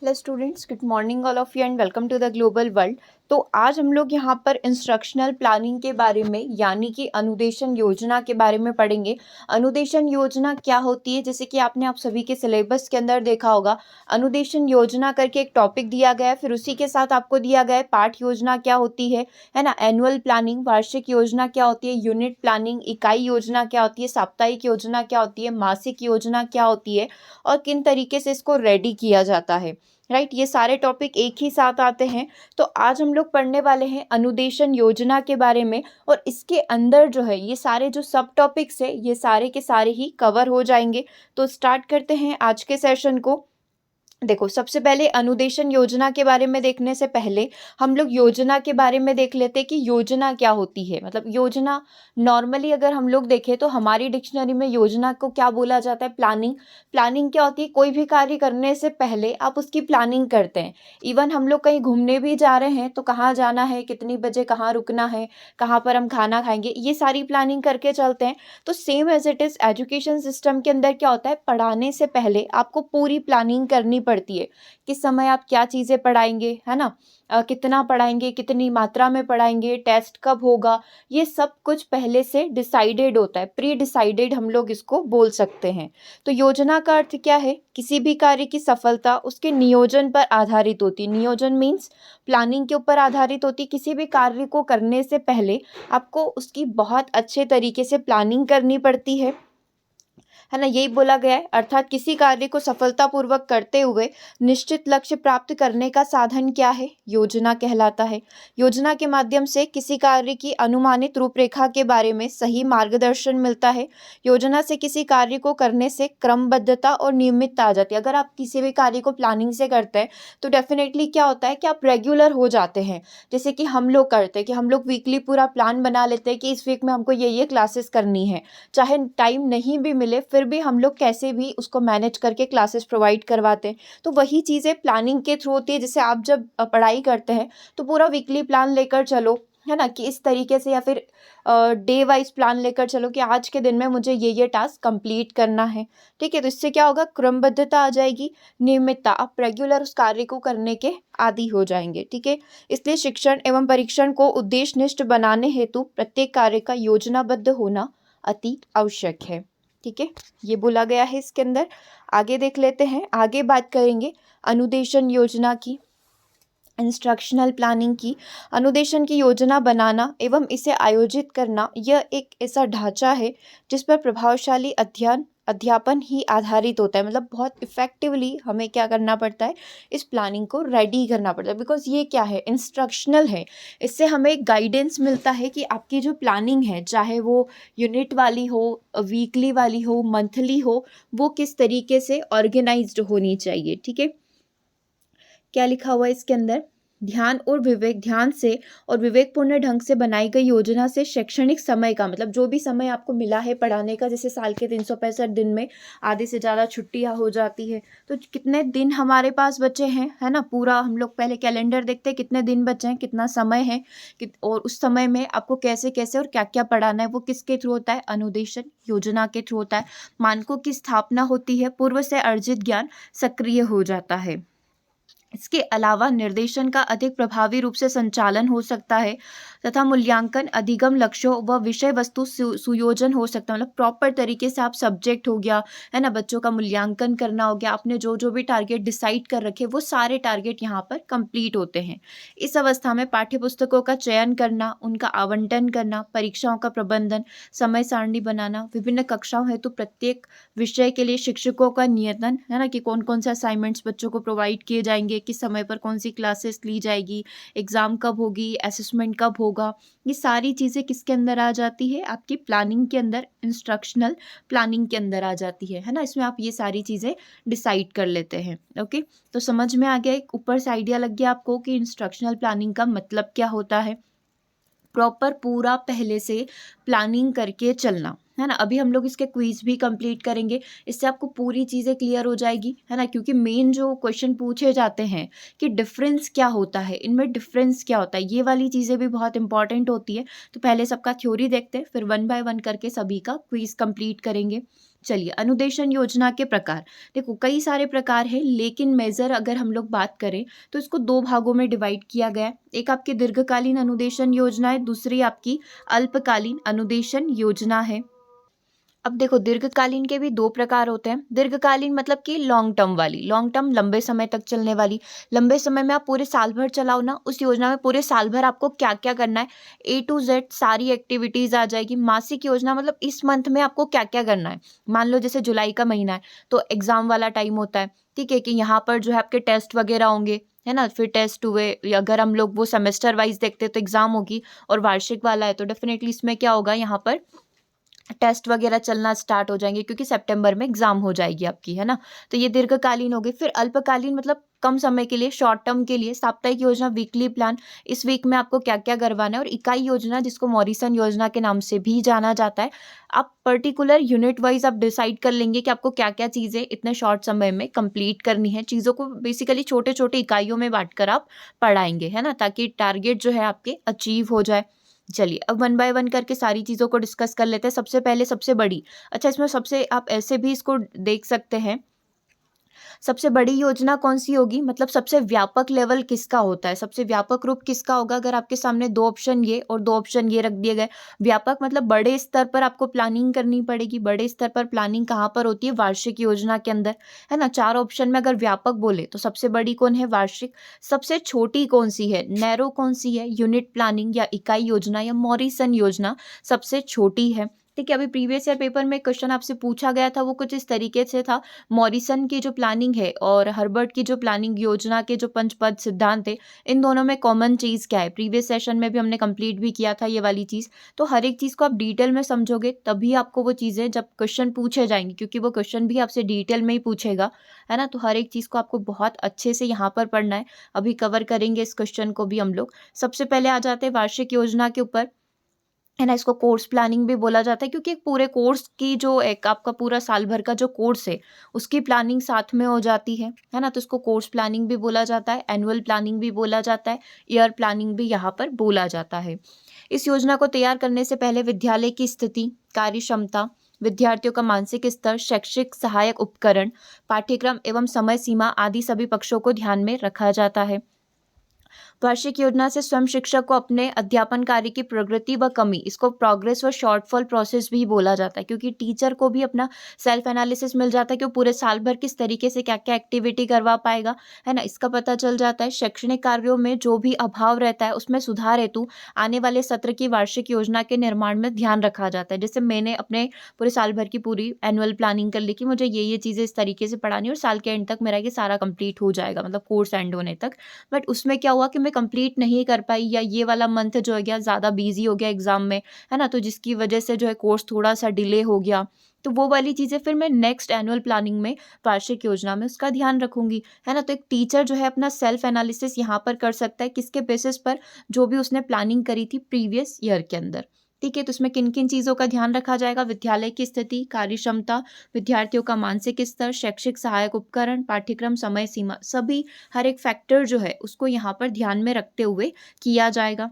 Hello students, good morning all of you and welcome to the global world. तो आज हम लोग यहाँ पर इंस्ट्रक्शनल प्लानिंग के बारे में यानी कि अनुदेशन योजना के बारे में पढ़ेंगे। अनुदेशन योजना क्या होती है, जैसे कि आपने आप सभी के सिलेबस के अंदर देखा होगा, अनुदेशन योजना करके एक टॉपिक दिया गया है, फिर उसी के साथ आपको दिया गया है पाठ योजना क्या होती है ना, एनुअल प्लानिंग वार्षिक योजना क्या होती है, यूनिट प्लानिंग इकाई योजना क्या होती है, साप्ताहिक योजना क्या होती है, मासिक योजना क्या होती है और किन तरीके से इसको रेडी किया जाता है। राइट, ये सारे टॉपिक एक ही साथ आते हैं। तो आज हम लोग पढ़ने वाले हैं अनुदेशन योजना के बारे में, और इसके अंदर जो है ये सारे जो सब टॉपिक्स है ये सारे के सारे ही कवर हो जाएंगे। तो स्टार्ट करते हैं आज के सेशन को। देखो, सबसे पहले अनुदेशन योजना के बारे में देखने से पहले हम लोग योजना के बारे में देख लेते हैं कि योजना क्या होती है। मतलब योजना नॉर्मली अगर हम लोग देखें तो हमारी डिक्शनरी में योजना को क्या बोला जाता है, प्लानिंग। प्लानिंग क्या होती है, कोई भी कार्य करने से पहले आप उसकी प्लानिंग करते हैं। इवन हम लोग कहीं घूमने भी जा रहे हैं तो कहाँ जाना है, कितनी बजे कहाँ रुकना है, कहाँ पर हम खाना खाएंगे, ये सारी प्लानिंग करके चलते हैं। तो same as it is education system के अंदर क्या होता है, पढ़ाने से पहले आपको पूरी प्लानिंग करनी पड़ती है। किस समय आप क्या चीज़ें पढ़ाएंगे, है ना, कितना पढ़ाएंगे, कितनी मात्रा में पढ़ाएंगे, टेस्ट कब होगा, ये सब कुछ पहले से डिसाइडेड होता है, प्री डिसाइडेड हम लोग इसको बोल सकते हैं। तो योजना का अर्थ क्या है, किसी भी कार्य की सफलता उसके नियोजन पर आधारित होती है। नियोजन मीन्स प्लानिंग के ऊपर आधारित होती है। किसी भी कार्य को करने से पहले आपको उसकी बहुत अच्छे तरीके से प्लानिंग करनी पड़ती है ना, यही बोला गया है। अर्थात किसी कार्य को सफलतापूर्वक करते हुए निश्चित लक्ष्य प्राप्त करने का साधन क्या है, योजना कहलाता है। योजना के माध्यम से किसी कार्य की अनुमानित रूपरेखा के बारे में सही मार्गदर्शन मिलता है। योजना से किसी कार्य को करने से क्रमबद्धता और नियमितता आ जाती है। अगर आप किसी भी कार्य को प्लानिंग से करते हैं तो डेफिनेटली क्या होता है कि आप रेगुलर हो जाते हैं। जैसे कि हम लोग करते हैं कि हम लोग वीकली पूरा प्लान बना लेते हैं कि इस वीक में हमको ये क्लासेस करनी है, चाहे टाइम नहीं भी मिले फिर भी हम लोग कैसे भी उसको मैनेज करके क्लासेस प्रोवाइड करवाते हैं। तो वही चीज़ें प्लानिंग के थ्रू होती है। जैसे आप जब पढ़ाई करते हैं तो पूरा वीकली प्लान लेकर चलो, है ना, कि इस तरीके से, या फिर डे वाइज प्लान लेकर चलो कि आज के दिन में मुझे ये टास्क कंप्लीट करना है। ठीक है, तो इससे क्या होगा, क्रमबद्धता आ जाएगी, नियमितता, आप रेगुलर उस कार्य को करने के आदी हो जाएंगे। ठीक है, इसलिए शिक्षण एवं परीक्षण को उद्देश्यनिष्ठ बनाने हेतु प्रत्येक कार्य का योजनाबद्ध होना अति आवश्यक है। ठीक है, ये बोला गया है इसके अंदर। आगे देख लेते हैं, आगे बात करेंगे अनुदेशन योजना की, इंस्ट्रक्शनल प्लानिंग की। अनुदेशन की योजना बनाना एवं इसे आयोजित करना यह एक ऐसा ढांचा है जिस पर प्रभावशाली अध्यापन ही आधारित होता है। मतलब बहुत इफेक्टिवली हमें क्या करना पड़ता है, इस प्लानिंग को रेडी करना पड़ता है। बिकॉज ये क्या है, इंस्ट्रक्शनल है। इससे हमें एक गाइडेंस मिलता है कि आपकी जो प्लानिंग है, चाहे वो यूनिट वाली हो, वीकली वाली हो, मंथली हो, वो किस तरीके से ऑर्गेनाइज्ड होनी चाहिए। ठीक है, क्या लिखा हुआ है इसके अंदर, ध्यान से और विवेकपूर्ण ढंग से बनाई गई योजना से शैक्षणिक समय का, मतलब जो भी समय आपको मिला है पढ़ाने का, जैसे साल के 365 दिन में आधे से ज़्यादा छुट्टियां हो जाती है, तो कितने दिन हमारे पास बचे हैं, है ना, पूरा हम लोग पहले कैलेंडर देखते हैं कितने दिन बचे हैं, कितना समय है, और उस समय में आपको कैसे कैसे और क्या क्या पढ़ाना है, वो किसके थ्रू होता है, अनुदेशन योजना के थ्रू होता है। मानकों की स्थापना होती है, पूर्व से अर्जित ज्ञान सक्रिय हो जाता है। इसके अलावा निर्देशन का अधिक प्रभावी रूप से संचालन हो सकता है तथा मूल्यांकन अधिगम लक्ष्यों व विषय वस्तु सुयोजन हो सकता है। मतलब प्रॉपर तरीके से आप सब्जेक्ट हो गया, है ना, बच्चों का मूल्यांकन करना हो गया, आपने जो जो भी टारगेट डिसाइड कर रखे वो सारे टारगेट यहाँ पर कंप्लीट होते हैं। इस अवस्था में पाठ्य पुस्तकों का चयन करना, उनका आवंटन करना, परीक्षाओं का प्रबंधन, समय सारणी बनाना, विभिन्न कक्षाओं हेतु प्रत्येक विषय के लिए शिक्षकों का नियतन, है ना, कि कौन कौन से असाइनमेंट्स बच्चों को प्रोवाइड किए जाएंगे, किस समय पर कौन सी क्लासेस ली जाएगी, एग्जाम कब होगी, असेसमेंट कब होगा, ये सारी चीज़ें किसके अंदर आ जाती है, आपकी प्लानिंग के अंदर, इंस्ट्रक्शनल प्लानिंग के अंदर आ जाती है ना। इसमें आप ये सारी चीज़ें डिसाइड कर लेते हैं। ओके, तो समझ में आ गया, एक ऊपर से आइडिया लग गया आपको कि इंस्ट्रक्शनल प्लानिंग का मतलब क्या होता है। प्रॉपर पूरा पहले से प्लानिंग करके चलना, है ना। अभी हम लोग इसके क्विज भी कंप्लीट करेंगे, इससे आपको पूरी चीज़ें क्लियर हो जाएगी, है ना, क्योंकि मेन जो क्वेश्चन पूछे जाते हैं कि डिफरेंस क्या होता है, इनमें डिफरेंस क्या होता है, ये वाली चीज़ें भी बहुत इंपॉर्टेंट होती है। तो पहले सबका थ्योरी देखते हैं, फिर वन बाय वन करके सभी का क्विज कंप्लीट करेंगे। चलिए, अनुदेशन योजना के प्रकार। देखो कई सारे प्रकार हैं, लेकिन मेजर अगर हम लोग बात करें तो इसको दो भागों में डिवाइड किया गया है। एक आपकी दीर्घकालीन अनुदेशन योजना है, दूसरी आपकी अल्पकालीन अनुदेशन योजना है। अब देखो दीर्घकालीन के भी दो प्रकार होते हैं। दीर्घकालीन मतलब कि लॉन्ग टर्म वाली, लॉन्ग टर्म लंबे समय तक चलने वाली। लंबे समय में आप पूरे साल भर चलाओ ना, उस योजना में पूरे साल भर आपको क्या क्या करना है, ए टू जेड सारी एक्टिविटीज आ जाएगी। मासिक योजना मतलब इस मंथ में आपको क्या क्या करना है। मान लो जैसे जुलाई का महीना है तो एग्जाम वाला टाइम होता है, ठीक है, कि यहाँ पर जो है आपके टेस्ट वगैरह होंगे, है ना, फिर टेस्ट हुए, अगर हम लोग वो सेमेस्टर वाइज देखते हैं तो एग्जाम होगी, और वार्षिक वाला है तो डेफिनेटली इसमें क्या होगा, यहाँ पर टेस्ट वगैरह चलना स्टार्ट हो जाएंगे, क्योंकि सितंबर में एग्जाम हो जाएगी आपकी, है ना। तो ये दीर्घकालीन हो गई। फिर अल्पकालीन मतलब कम समय के लिए, शॉर्ट टर्म के लिए। साप्ताहिक योजना, वीकली प्लान, इस वीक में आपको क्या क्या करवाना है। और इकाई योजना, जिसको मॉरिसन योजना के नाम से भी जाना जाता है। आप पर्टिकुलर यूनिट वाइज आप डिसाइड कर लेंगे कि आपको क्या क्या चीज़ें इतने शॉर्ट समय में कंप्लीट करनी है। चीज़ों को बेसिकली छोटे छोटे इकाइयों में बांटकर आप पढ़ाएंगे, है ना, ताकि टारगेट जो है आपके अचीव हो जाए। चलिए, अब वन बाय वन करके सारी चीज़ों को डिस्कस कर लेते हैं। सबसे पहले सबसे बड़ी, अच्छा इसमें सबसे आप ऐसे भी इसको देख सकते हैं, सबसे बड़ी योजना कौन सी होगी, मतलब सबसे व्यापक लेवल किसका होता है, सबसे व्यापक रूप किसका होगा। अगर आपके सामने दो ऑप्शन ये और दो ऑप्शन ये रख दिए गए, व्यापक मतलब बड़े स्तर पर आपको प्लानिंग करनी पड़ेगी। बड़े स्तर पर प्लानिंग कहाँ पर होती है, वार्षिक योजना के अंदर, है ना। चार ऑप्शन में अगर व्यापक बोले तो सबसे बड़ी कौन है, वार्षिक। सबसे छोटी कौन सी है, नैरो कौन सी है, यूनिट प्लानिंग या इकाई योजना या मॉरिसन योजना सबसे छोटी है। ठीक है, अभी प्रीवियस ईयर पेपर में क्वेश्चन आपसे पूछा गया था, वो कुछ इस तरीके से था। मॉरिसन की जो प्लानिंग है और हर्बर्ट की जो प्लानिंग योजना के जो पंचपद सिद्धांत थे, इन दोनों में कॉमन चीज़ क्या है। प्रीवियस सेशन में भी हमने कंप्लीट भी किया था ये वाली चीज़। तो हर एक चीज़ को आप डिटेल में समझोगे तभी आपको वो चीज़ें जब क्वेश्चन पूछे जाएंगे, क्योंकि वो क्वेश्चन भी आपसे डिटेल में ही पूछेगा, है ना। तो हर एक चीज़ को आपको बहुत अच्छे से यहाँ पर पढ़ना है। अभी कवर करेंगे इस क्वेश्चन को भी हम लोग। सबसे पहले आ जाते हैं वार्षिक योजना के ऊपर, है ना। इसको कोर्स प्लानिंग भी बोला जाता है, क्योंकि एक पूरे कोर्स की जो एक आपका पूरा साल भर का जो कोर्स है उसकी प्लानिंग साथ में हो जाती है ना। तो इसको कोर्स प्लानिंग भी बोला जाता है, एनुअल प्लानिंग भी बोला जाता है, ईयर प्लानिंग भी यहाँ पर बोला जाता है। इस योजना को तैयार करने से पहले विद्यालय की स्थिति, कार्य क्षमता, विद्यार्थियों का मानसिक स्तर, शैक्षिक सहायक उपकरण, पाठ्यक्रम एवं समय सीमा आदि सभी पक्षों को ध्यान में रखा जाता है। वार्षिक योजना से स्वयं शिक्षक को अपने अध्यापन कार्य की प्रगति व कमी, इसको प्रोग्रेस व शॉर्टफॉल प्रोसेस भी बोला जाता है, क्योंकि टीचर को भी अपना सेल्फ एनालिसिस मिल जाता है कि वो पूरे साल भर किस तरीके से क्या क्या एक्टिविटी करवा पाएगा, है ना, इसका पता चल जाता है। शैक्षणिक कार्यों में जो भी अभाव रहता है उसमें सुधार हेतु आने वाले सत्र की वार्षिक योजना के निर्माण में ध्यान रखा जाता है। जैसे मैंने अपने पूरे साल भर की पूरी एनुअल प्लानिंग कर ली कि मुझे ये चीज़ें इस तरीके से पढ़ानी और साल के एंड तक मेरा ये सारा कंप्लीट हो जाएगा, मतलब कोर्स एंड होने तक। बट उसमें क्या हुआ कि मैं कंप्लीट नहीं कर पाई, या ये वाला मंथ जो है गया ज़्यादा बिजी हो गया एग्जाम में, है ना, तो जिसकी वजह से जो है कोर्स थोड़ा सा डिले हो गया। तो वो वाली चीज़ें फिर मैं नेक्स्ट एनुअल प्लानिंग में, वार्षिक योजना में उसका ध्यान रखूंगी, है ना। तो एक टीचर जो है अपना सेल्फ एनालिसिस यहाँ पर कर सकता है, किसके बेसिस पर, जो भी उसने प्लानिंग करी थी प्रीवियस ईयर के अंदर। ठीक है, तो इसमें किन किन चीज़ों का ध्यान रखा जाएगा, विद्यालय की स्थिति, कार्य क्षमता, विद्यार्थियों का मानसिक स्तर, शैक्षिक सहायक उपकरण, पाठ्यक्रम, समय सीमा, सभी हर एक फैक्टर जो है उसको यहाँ पर ध्यान में रखते हुए किया जाएगा।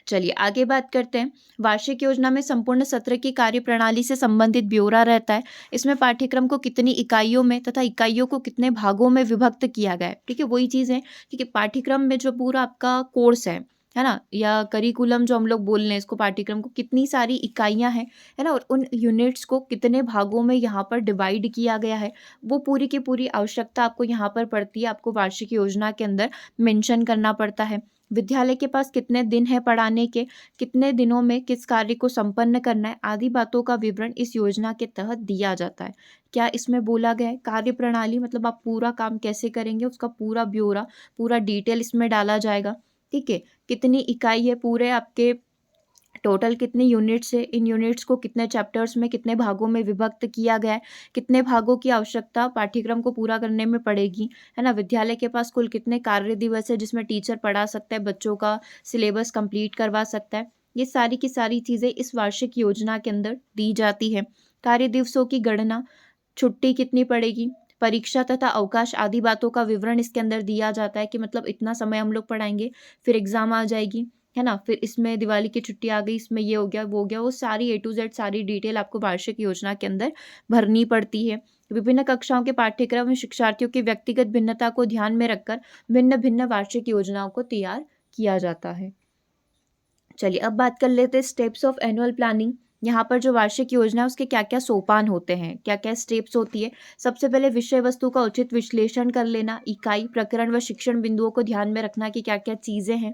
चलिए आगे बात करते हैं। वार्षिक योजना में संपूर्ण सत्र की कार्यप्रणाली से संबंधित ब्यौरा रहता है। इसमें पाठ्यक्रम को कितनी इकाइयों में तथा इकाइयों को कितने भागों में विभक्त किया गया है। ठीक है, वही चीज़ है, ठीक है, पाठ्यक्रम में जो पूरा आपका कोर्स है ना, या करिकुलम जो हम लोग बोल रहे हैं इसको, पाठ्यक्रम को कितनी सारी इकाइयां हैं, है ना, और उन यूनिट्स को कितने भागों में यहाँ पर डिवाइड किया गया है, वो पूरी की पूरी आवश्यकता आपको यहाँ पर पड़ती है, आपको वार्षिक योजना के अंदर मेंशन करना पड़ता है। विद्यालय के पास कितने दिन है पढ़ाने के, कितने दिनों में किस कार्य को संपन्न करना है, आदि बातों का विवरण इस योजना के तहत दिया जाता है। क्या इसमें बोला गया है, कार्य प्रणाली मतलब आप पूरा काम कैसे करेंगे उसका पूरा ब्यौरा, पूरा डिटेल इसमें डाला जाएगा। ठीक है, कितनी इकाई है, पूरे आपके टोटल कितनी यूनिट्स है, इन यूनिट्स को कितने चैप्टर्स में कितने भागों में विभक्त किया गया है, कितने भागों की आवश्यकता पाठ्यक्रम को पूरा करने में पड़ेगी, है ना। विद्यालय के पास कुल कितने कार्य दिवस है जिसमें टीचर पढ़ा सकता है, बच्चों का सिलेबस कंप्लीट करवा सकता है। ये सारी की सारी चीज़ें इस वार्षिक योजना के अंदर दी जाती है। कार्य दिवसों की गणना, छुट्टी कितनी पड़ेगी, परीक्षा तथा अवकाश आदि बातों का विवरण इसके अंदर दिया जाता है कि मतलब इतना समय हम लोग पढ़ाएंगे, फिर एग्जाम आ जाएगी, है ना? फिर इसमें दिवाली की छुट्टी आ गई, इसमें ये हो गया, वो हो गया, वो सारी ए टू ज़ेड सारी डिटेल आपको वार्षिक योजना के अंदर भरनी पड़ती है। विभिन्न कक्षाओं के पाठ्यक्रम में शिक्षार्थियों की व्यक्तिगत भिन्नता को ध्यान में रखकर भिन्न-भिन्न वार्षिक योजनाओं को तैयार किया जाता है। चलिए अब बात कर लेते हैं स्टेप्स ऑफ एनुअल प्लानिंग। यहाँ पर जो वार्षिक योजना है उसके क्या-क्या सोपान होते हैं, क्या-क्या स्टेप्स होती है। सबसे पहले विषय वस्तु का उचित विश्लेषण कर लेना, इकाई, प्रकरण व शिक्षण बिंदुओं को ध्यान में रखना कि क्या-क्या चीज़ें हैं।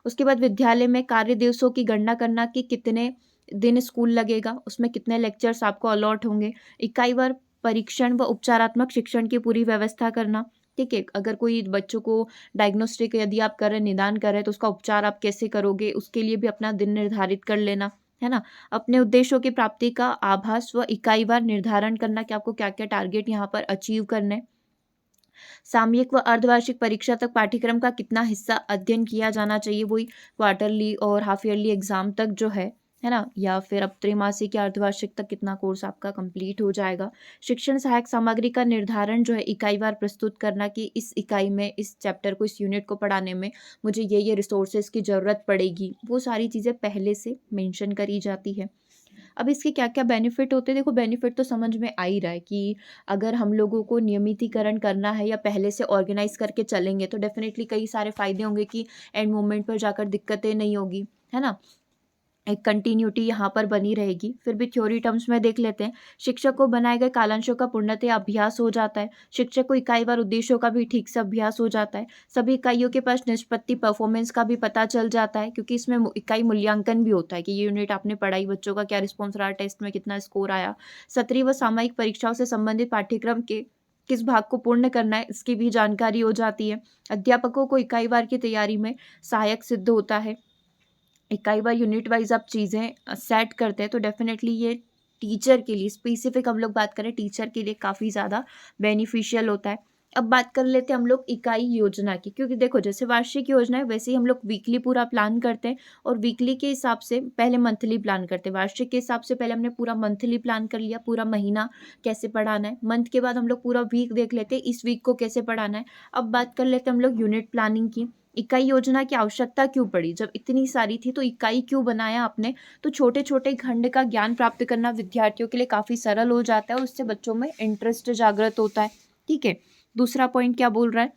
उसके बाद विद्यालय में कार्य दिवसों की गणना करना कि कितने दिन स्कूल लगेगा, उसमें कितने लेक्चर्स आपको अलॉट होंगे, इकाईवार परीक्षण व उपचारात्मक शिक्षण की पूरी व्यवस्था करना। ठीक है, अगर कोई बच्चों को डायग्नोस्टिक यदि आप कर रहे हैं, निदान कर रहे हैं, तो उसका उपचार आप कैसे करोगे, उसके लिए भी अपना दिन निर्धारित कर लेना, है ना? अपने उद्देश्यों की प्राप्ति का आभास व इकाईवार निर्धारण करना कि आपको क्या-क्या टारगेट यहाँ पर अचीव करने हैं। सामयिक व अर्धवार्षिक परीक्षा तक पाठ्यक्रम का कितना हिस्सा अध्ययन किया जाना चाहिए, वही क्वार्टरली और हाफ ईयरली एग्जाम तक जो है ना? या फिर अब त्रैमासिक या अर्धवार्षिक तक कितना कोर्स आपका कंप्लीट हो जाएगा। शिक्षण सहायक सामग्री का निर्धारण जो है इकाईवार प्रस्तुत करना कि इस इकाई में, इस चैप्टर को, इस यूनिट को पढ़ाने में मुझे ये रिसोर्सेज की ज़रूरत पड़ेगी, वो सारी चीज़ें पहले से मेंशन करी जाती है। अब इसके क्या-क्या बेनिफिट होते हैं, देखो बेनिफिट तो समझ में आ ही रहा है कि अगर हम लोगों को नियमितीकरण करना है या पहले से ऑर्गेनाइज़ करके चलेंगे तो डेफ़िनेटली कई सारे फ़ायदे होंगे कि एंड मोमेंट पर जाकर दिक्कतें नहीं होगी, है ना? एक कंटिन्यूटी यहाँ पर बनी रहेगी। फिर भी थ्योरी टर्म्स में देख लेते हैं। शिक्षक को बनाए गए कालांशों का पूर्णतः अभ्यास हो जाता है। शिक्षक को इकाईवार उद्देश्यों का भी ठीक से अभ्यास हो जाता है। सभी इकाइयों के पास निष्पत्ति परफॉर्मेंस का भी पता चल जाता है, क्योंकि इसमें इकाई मूल्यांकन भी होता है कि ये यूनिट आपने पढ़ाई, बच्चों का क्या रिस्पॉन्स रहा, टेस्ट में कितना स्कोर आया। सत्रीय व सामयिक परीक्षाओं से संबंधित पाठ्यक्रम के किस भाग को पूर्ण करना है, इसकी भी जानकारी हो जाती है। अध्यापकों को इकाईवार की तैयारी में सहायक सिद्ध होता है। इकाई बार यूनिट वाइज आप चीज़ें सेट करते हैं तो डेफिनेटली ये टीचर के लिए, स्पेसिफिक हम लोग बात करें, टीचर के लिए काफ़ी ज़्यादा बेनिफिशियल होता है। अब बात कर लेते हैं हम लोग इकाई योजना की, क्योंकि देखो जैसे वार्षिक योजना है वैसे ही हम लोग वीकली पूरा प्लान करते हैं और वीकली के हिसाब से पहले मंथली प्लान करते हैं। वार्षिक के हिसाब से पहले हमने पूरा मंथली प्लान कर लिया, पूरा महीना कैसे पढ़ाना है। मंथ के बाद हम लोग पूरा वीक देख लेते हैं, इस वीक को कैसे पढ़ाना है। अब बात कर लेते हैं हम लोग यूनिट प्लानिंग की। इकाई योजना की आवश्यकता क्यों पड़ी, जब इतनी सारी थी तो इकाई क्यों बनाया आपने? तो छोटे छोटे खंड का ज्ञान प्राप्त करना विद्यार्थियों के लिए काफ़ी सरल हो जाता है और उससे बच्चों में इंटरेस्ट जागृत होता है। ठीक है, दूसरा पॉइंट क्या बोल रहा है,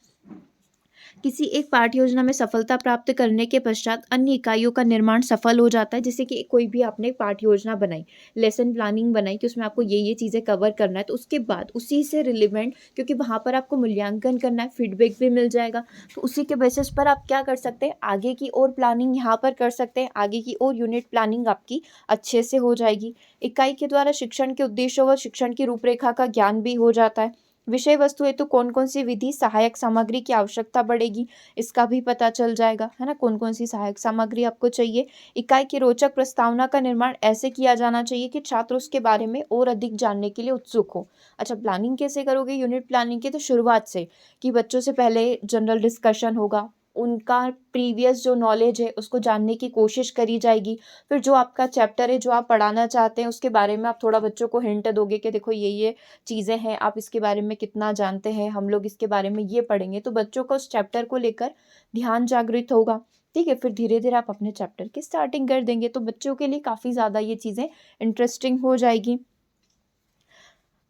किसी एक पाठ्य योजना में सफलता प्राप्त करने के पश्चात अन्य इकाइयों का निर्माण सफल हो जाता है। जैसे कि कोई भी आपने पाठ्य योजना बनाई, लेसन प्लानिंग बनाई कि उसमें आपको ये चीज़ें कवर करना है, तो उसके बाद उसी से रिलेवेंट, क्योंकि वहाँ पर आपको मूल्यांकन करना है, फीडबैक भी मिल जाएगा, तो उसी के बेसिस पर आप क्या कर सकते हैं, आगे की और प्लानिंग यहाँ पर कर सकते हैं, आगे की और यूनिट प्लानिंग आपकी अच्छे से हो जाएगी। इकाई के द्वारा शिक्षण के उद्देश्यों व शिक्षण की रूपरेखा का ज्ञान भी हो जाता है। विषय वस्तु हेतु कौन कौन सी विधि सहायक सामग्री की आवश्यकता पड़ेगी, इसका भी पता चल जाएगा, है ना? कौन कौन सी सहायक सामग्री आपको चाहिए। इकाई की रोचक प्रस्तावना का निर्माण ऐसे किया जाना चाहिए कि छात्र उसके बारे में और अधिक जानने के लिए उत्सुक हो। अच्छा, प्लानिंग कैसे करोगे यूनिट प्लानिंग की? तो शुरुआत से कि बच्चों से पहले जनरल डिस्कशन होगा, उनका प्रीवियस जो नॉलेज है उसको जानने की कोशिश करी जाएगी। फिर जो आपका चैप्टर है, जो आप पढ़ाना चाहते हैं, उसके बारे में आप थोड़ा बच्चों को हिंट दोगे कि देखो ये चीज़ें हैं, आप इसके बारे में कितना जानते हैं, हम लोग इसके बारे में ये पढ़ेंगे, तो बच्चों का उस चैप्टर को लेकर ध्यान जागृत होगा। ठीक है, फिर धीरे धीरे आप अपने चैप्टर की स्टार्टिंग कर देंगे, तो बच्चों के लिए काफ़ी ज़्यादा ये चीज़ें इंटरेस्टिंग हो जाएगी।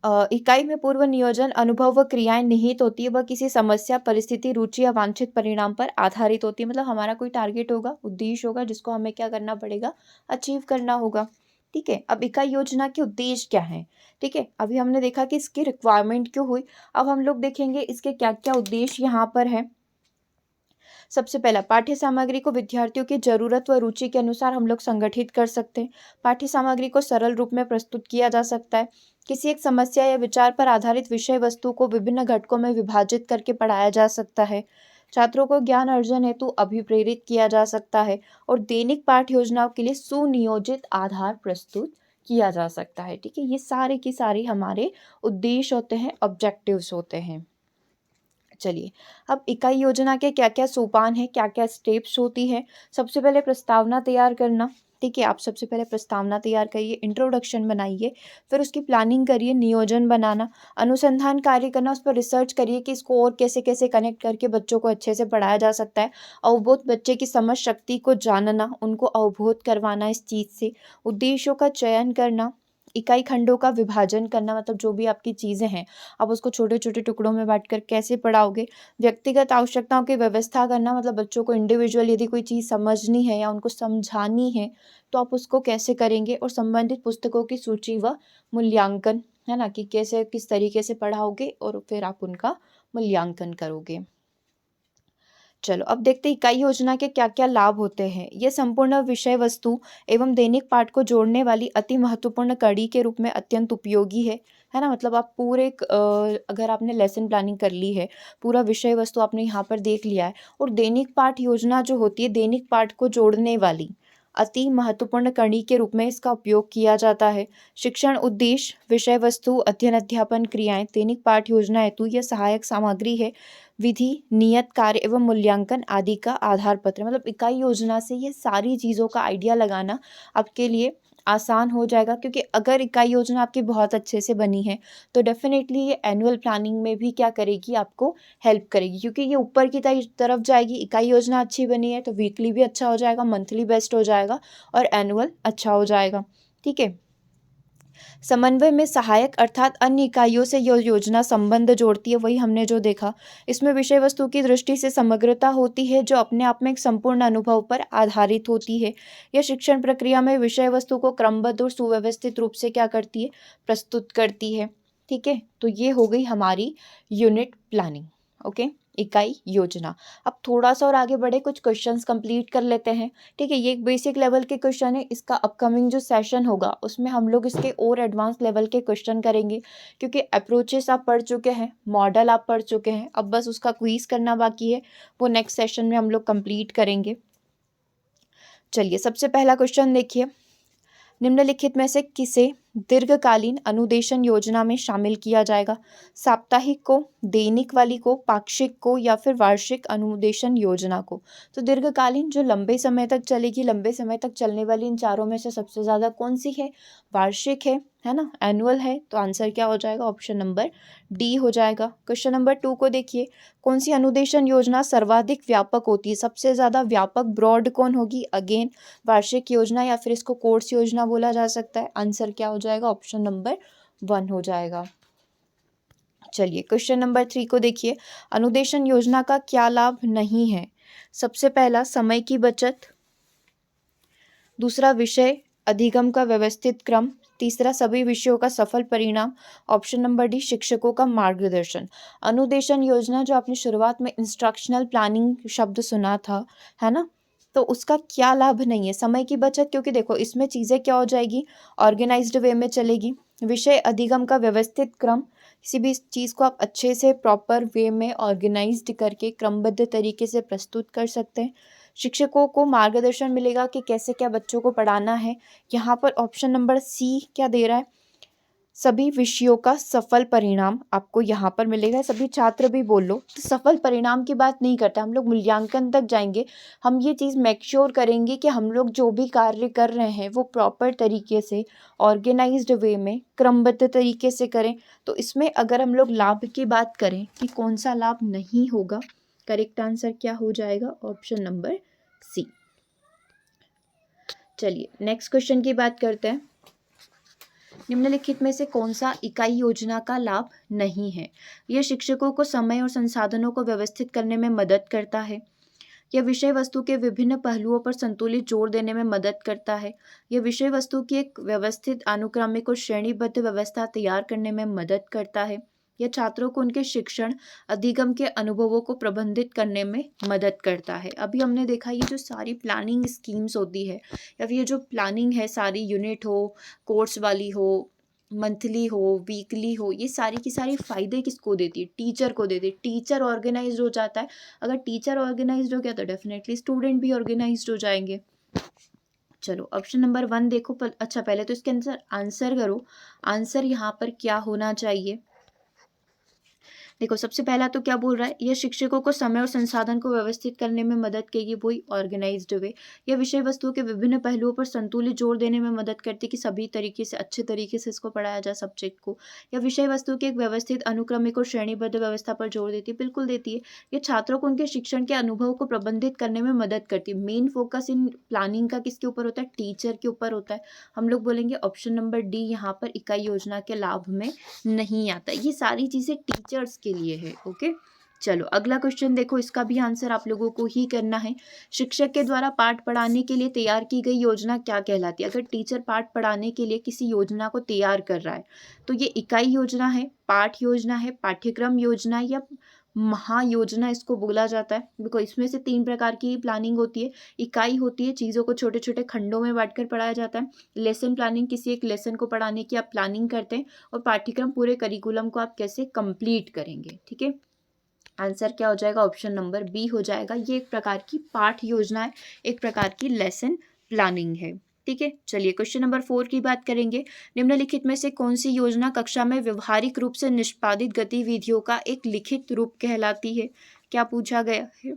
इकाई में पूर्व नियोजन अनुभव व क्रियाएं निहित होती है, वह किसी समस्या, परिस्थिति, रुचि या वांछित परिणाम पर आधारित होती है। मतलब हमारा कोई टारगेट होगा, उद्देश्य होगा, जिसको हमें क्या करना पड़ेगा, अचीव करना होगा। ठीक है, अब इकाई योजना के उद्देश्य क्या हैं? ठीक है, अभी हमने देखा कि इसकी रिक्वायरमेंट क्यों हुई, अब हम लोग देखेंगे इसके क्या क्या उद्देश्य यहाँ पर है। सबसे पहला, पाठ्य सामग्री को विद्यार्थियों की जरूरत व रुचि के अनुसार हम लोग संगठित कर सकते हैं। पाठ्य सामग्री को सरल रूप में प्रस्तुत किया जा सकता है। किसी एक समस्या या विचार पर आधारित विषय वस्तु को विभिन्न घटकों में विभाजित करके पढ़ाया जा सकता है। छात्रों को ज्ञान अर्जन हेतु अभिप्रेरित किया जा सकता है और दैनिक पाठ्य योजनाओं के लिए सुनियोजित आधार प्रस्तुत किया जा सकता है। ठीक है, ये सारे की सारी हमारे उद्देश्य होते हैं, ऑब्जेक्टिव्स होते हैं। चलिए, अब इकाई योजना के क्या क्या सोपान है, क्या क्या स्टेप्स होती है। सबसे पहले प्रस्तावना तैयार करना। ठीक है। आप सबसे पहले प्रस्तावना तैयार करिए, इंट्रोडक्शन बनाइए, फिर उसकी प्लानिंग करिए, नियोजन बनाना, अनुसंधान कार्य करना, उस पर रिसर्च करिए कि इसको और कैसे कैसे कनेक्ट करके बच्चों को अच्छे से पढ़ाया जा सकता है। अवबोध, बच्चे की समझ शक्ति को जानना, उनको अवबोध करवाना इस चीज़ से। उद्देश्यों का चयन करना, इकाई खंडों का विभाजन करना, मतलब जो भी आपकी चीज़ें हैं आप उसको छोटे छोटे टुकड़ों में बांटकर कैसे पढ़ाओगे। व्यक्तिगत आवश्यकताओं की व्यवस्था करना, मतलब बच्चों को इंडिविजुअल यदि कोई चीज़ समझनी है या उनको समझानी है तो आप उसको कैसे करेंगे। और संबंधित पुस्तकों की सूची व मूल्यांकन, है ना, कि कैसे किस तरीके से पढ़ाओगे और फिर आप उनका मूल्यांकन करोगे। चलो अब देखते हैं इकाई योजना के क्या क्या लाभ होते हैं। ये संपूर्ण विषय वस्तु एवं दैनिक पाठ को जोड़ने वाली अति महत्वपूर्ण कड़ी के रूप में अत्यंत उपयोगी है ना। मतलब आप पूरे अगर आपने लेसन प्लानिंग कर ली है, पूरा विषय वस्तु आपने यहाँ पर देख लिया है, और दैनिक पाठ योजना जो होती है दैनिक पाठ को जोड़ने वाली अति महत्वपूर्ण कड़ी के रूप में इसका उपयोग किया जाता है। शिक्षण उद्देश्य, विषय वस्तु, अध्ययन अध्यापन क्रियाएं दैनिक पाठ योजना हेतु यह सहायक सामग्री है। विधि, नियत कार्य एवं मूल्यांकन आदि का आधार पत्र, मतलब इकाई योजना से ये सारी चीज़ों का आइडिया लगाना आपके लिए आसान हो जाएगा। क्योंकि अगर इकाई योजना आपकी बहुत अच्छे से बनी है तो डेफिनेटली ये एनुअल प्लानिंग में भी क्या करेगी, आपको हेल्प करेगी। क्योंकि ये ऊपर की तरफ जाएगी। इकाई योजना अच्छी बनी है तो वीकली भी अच्छा हो जाएगा, मंथली बेस्ट हो जाएगा और एनुअल अच्छा हो जाएगा। ठीक है। समन्वय में सहायक, अर्थात अन्य इकाइयों से योजना संबंध जोड़ती है, वही हमने जो देखा। इसमें विषय वस्तु की दृष्टि से समग्रता होती है जो अपने आप में एक संपूर्ण अनुभव पर आधारित होती है। यह शिक्षण प्रक्रिया में विषय वस्तु को क्रमबद्ध और सुव्यवस्थित रूप से क्या करती है, प्रस्तुत करती है। ठीक है। तो ये हो गई हमारी यूनिट प्लानिंग। ओके, इकाई योजना। अब थोड़ा सा और आगे बढ़े, कुछ क्वेश्चंस कंप्लीट कर लेते हैं। ठीक है, ये एक बेसिक लेवल के क्वेश्चन है। इसका अपकमिंग जो सेशन होगा उसमें हम लोग इसके और एडवांस लेवल के क्वेश्चन करेंगे। क्योंकि अप्रोचेस आप पढ़ चुके हैं, मॉडल आप पढ़ चुके हैं, अब बस उसका क्विज करना बाकी है, वो नेक्स्ट सेशन में हम लोग कंप्लीट करेंगे। चलिए सबसे पहला क्वेश्चन देखिए, निम्नलिखित में से किसे दीर्घकालीन अनुदेशन योजना में शामिल किया जाएगा। साप्ताहिक को, दैनिक वाली को, पाक्षिक को या फिर वार्षिक अनुदेशन योजना को। तो दीर्घकालीन जो लंबे समय तक चलेगी, लंबे समय तक चलने वाली इन चारों में से सबसे ज़्यादा कौन सी है, वार्षिक है ना, एनुअल है। तो आंसर क्या हो जाएगा, ऑप्शन नंबर डी हो जाएगा। क्वेश्चन नंबर 2 को देखिए, कौन सी अनुदेशन योजना सर्वाधिक व्यापक होती है, सबसे ज़्यादा व्यापक ब्रॉड कौन होगी, अगेन वार्षिक योजना या फिर इसको कोर्स योजना बोला जा सकता है। आंसर क्या हो जाएगा, ऑप्शन नंबर 1 हो जाएगा। चलिए क्वेश्चन नंबर 3 को देखिए, अनुदेशन योजना का क्या लाभ नहीं है। सबसे पहला समय की बचत, दूसरा विषय अधिगम का व्यवस्थित क्रम, तीसरा सभी विषयों का सफल परिणाम, ऑप्शन नंबर डी शिक्षकों का मार्गदर्शन। अनुदेशन योजना जो आपने शुरुआत में इंस्ट्रक्शनल प्लानिंग शब्द सुना था, है ना, तो उसका क्या लाभ नहीं है, समय की बचत। क्योंकि देखो इसमें चीज़ें क्या हो जाएगी, ऑर्गेनाइज्ड वे में चलेगी। विषय अधिगम का व्यवस्थित क्रम, किसी भी चीज़ को आप अच्छे से प्रॉपर वे में ऑर्गेनाइज्ड करके क्रमबद्ध तरीके से प्रस्तुत कर सकते हैं। शिक्षकों को मार्गदर्शन मिलेगा कि कैसे क्या बच्चों को पढ़ाना है। यहाँ पर ऑप्शन नंबर सी क्या दे रहा है, सभी विषयों का सफल परिणाम आपको यहाँ पर मिलेगा। सभी छात्र भी बोल लो, तो सफल परिणाम की बात नहीं करता, हम लोग मूल्यांकन तक जाएंगे। हम ये चीज़ मेक श्योर करेंगे कि हम लोग जो भी कार्य कर रहे हैं वो प्रॉपर तरीके से ऑर्गेनाइज्ड वे में क्रमबद्ध तरीके से करें। तो इसमें अगर हम लोग लाभ की बात करें कि कौन सा लाभ नहीं होगा, करेक्ट आंसर क्या हो जाएगा, ऑप्शन नंबर सी। चलिए नेक्स्ट क्वेश्चन की बात करते हैं, निम्नलिखित में से कौन सा इकाई योजना का लाभ नहीं है। यह शिक्षकों को समय और संसाधनों को व्यवस्थित करने में मदद करता है। यह विषय वस्तु के विभिन्न पहलुओं पर संतुलित जोर देने में मदद करता है। यह विषय वस्तु की एक व्यवस्थित अनुक्रमिक और श्रेणीबद्ध व्यवस्था तैयार करने में मदद करता है। यह छात्रों को उनके शिक्षण अधिगम के अनुभवों को प्रबंधित करने में मदद करता है। अभी हमने देखा ये जो सारी प्लानिंग स्कीम्स होती है या फिर ये जो प्लानिंग है, सारी यूनिट हो, कोर्स वाली हो, मंथली हो, वीकली हो, ये सारी की सारी फ़ायदे किसको देती है, टीचर को देती है। टीचर ऑर्गेनाइज हो जाता है, अगर टीचर ऑर्गेनाइज हो गया तो डेफिनेटली स्टूडेंट भी ऑर्गेनाइज हो जाएंगे। चलो ऑप्शन नंबर 1 देखो, अच्छा पहले तो इसके अंदर आंसर करो, आंसर यहाँ पर क्या होना चाहिए। देखो सबसे पहला तो क्या बोल रहा है, यह शिक्षकों को समय और संसाधन को व्यवस्थित करने में मदद करेगी, वही ऑर्गेनाइज्ड वे। यह विषय वस्तुओं के विभिन्न पहलुओं पर संतुलित जोर देने में मदद करती है कि सभी तरीके से अच्छे तरीके से इसको पढ़ाया जाए सब्जेक्ट को। यह विषय वस्तु की एक व्यवस्थित अनुक्रमिक और श्रेणीबद्ध व्यवस्था पर जोर देती है, बिल्कुल देती है। ये छात्रों को उनके शिक्षण के अनुभव को प्रबंधित करने में मदद करती है। मेन फोकस इन प्लानिंग का किसके ऊपर होता है, टीचर के ऊपर होता है। हम लोग बोलेंगे ऑप्शन नंबर डी यहाँ पर इकाई योजना के लाभ में नहीं आता। ये सारी चीजें टीचर्स के लिए है। ओके, चलो अगला क्वेश्चन देखो, इसका भी आंसर आप लोगों को ही करना है। शिक्षक के द्वारा पाठ पढ़ाने के लिए तैयार की गई योजना क्या कहलाती है। अगर टीचर पाठ पढ़ाने के लिए किसी योजना को तैयार कर रहा है तो ये इकाई योजना है, पाठ योजना है, पाठ्यक्रम योजना या महायोजना इसको बोला जाता है। देखो इसमें से 3 प्रकार की प्लानिंग होती है। इकाई होती है, चीज़ों को छोटे छोटे खंडों में बांटकर पढ़ाया जाता है। लेसन प्लानिंग, किसी एक लेसन को पढ़ाने की आप प्लानिंग करते हैं। और पाठ्यक्रम, पूरे करिकुलम को आप कैसे कंप्लीट करेंगे। ठीक है, आंसर क्या हो जाएगा, ऑप्शन नंबर बी हो जाएगा। ये एक प्रकार की पाठ योजना है, एक प्रकार की लेसन प्लानिंग है। ठीक है, चलिए क्वेश्चन नंबर 4 की बात करेंगे। निम्नलिखित में से कौन सी योजना कक्षा में व्यवहारिक रूप से निष्पादित गतिविधियों का एक लिखित रूप कहलाती है। क्या पूछा गया है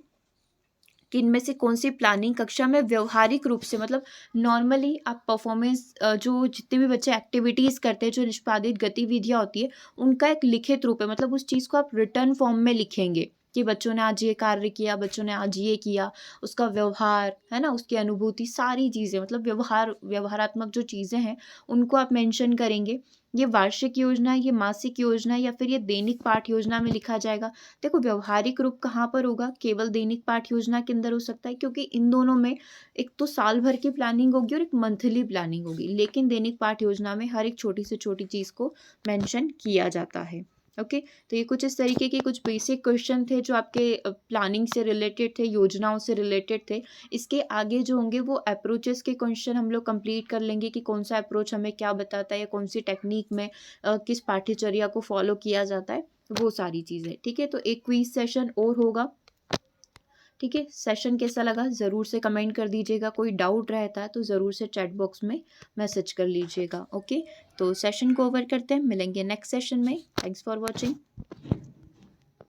कि इनमें से कौन सी प्लानिंग कक्षा में व्यवहारिक रूप से, मतलब नॉर्मली आप परफॉर्मेंस, जो जितने भी बच्चे एक्टिविटीज़ करते हैं, जो निष्पादित गतिविधियाँ होती है, उनका एक लिखित रूप है। मतलब उस चीज़ को आप रिटर्न फॉर्म में लिखेंगे कि बच्चों ने आज ये कार्य किया, बच्चों ने आज ये किया, उसका व्यवहार है ना, उसकी अनुभूति, सारी चीज़ें, मतलब व्यवहारात्मक जो चीज़ें हैं उनको आप मेंशन करेंगे। ये वार्षिक योजना, ये मासिक योजना या फिर ये दैनिक पाठ योजना में लिखा जाएगा। देखो व्यवहारिक रूप कहाँ पर होगा, केवल दैनिक पाठ योजना के अंदर हो सकता है, क्योंकि इन दोनों में एक तो साल भर की प्लानिंग होगी और एक मंथली प्लानिंग होगी। लेकिन दैनिक पाठ योजना में हर एक छोटी से छोटी चीज़ को मेंशन किया जाता है। ओके, तो ये कुछ इस तरीके के कुछ बेसिक क्वेश्चन थे जो आपके प्लानिंग से रिलेटेड थे, योजनाओं से रिलेटेड थे। इसके आगे जो होंगे वो अप्रोचेस के क्वेश्चन हम लोग कंप्लीट कर लेंगे कि कौन सा अप्रोच हमें क्या बताता है, या कौन सी टेक्निक में किस पाठ्यचर्या को फॉलो किया जाता है, वो सारी चीज़ें। ठीक है, तो एक क्विज सेशन और होगा। ठीक है, सेशन कैसा लगा ज़रूर से कमेंट कर दीजिएगा। कोई डाउट रहता है तो ज़रूर से चैट बॉक्स में मैसेज कर लीजिएगा। ओके, तो सेशन को ओवर करते हैं, मिलेंगे नेक्स्ट सेशन में। Thanks for watching.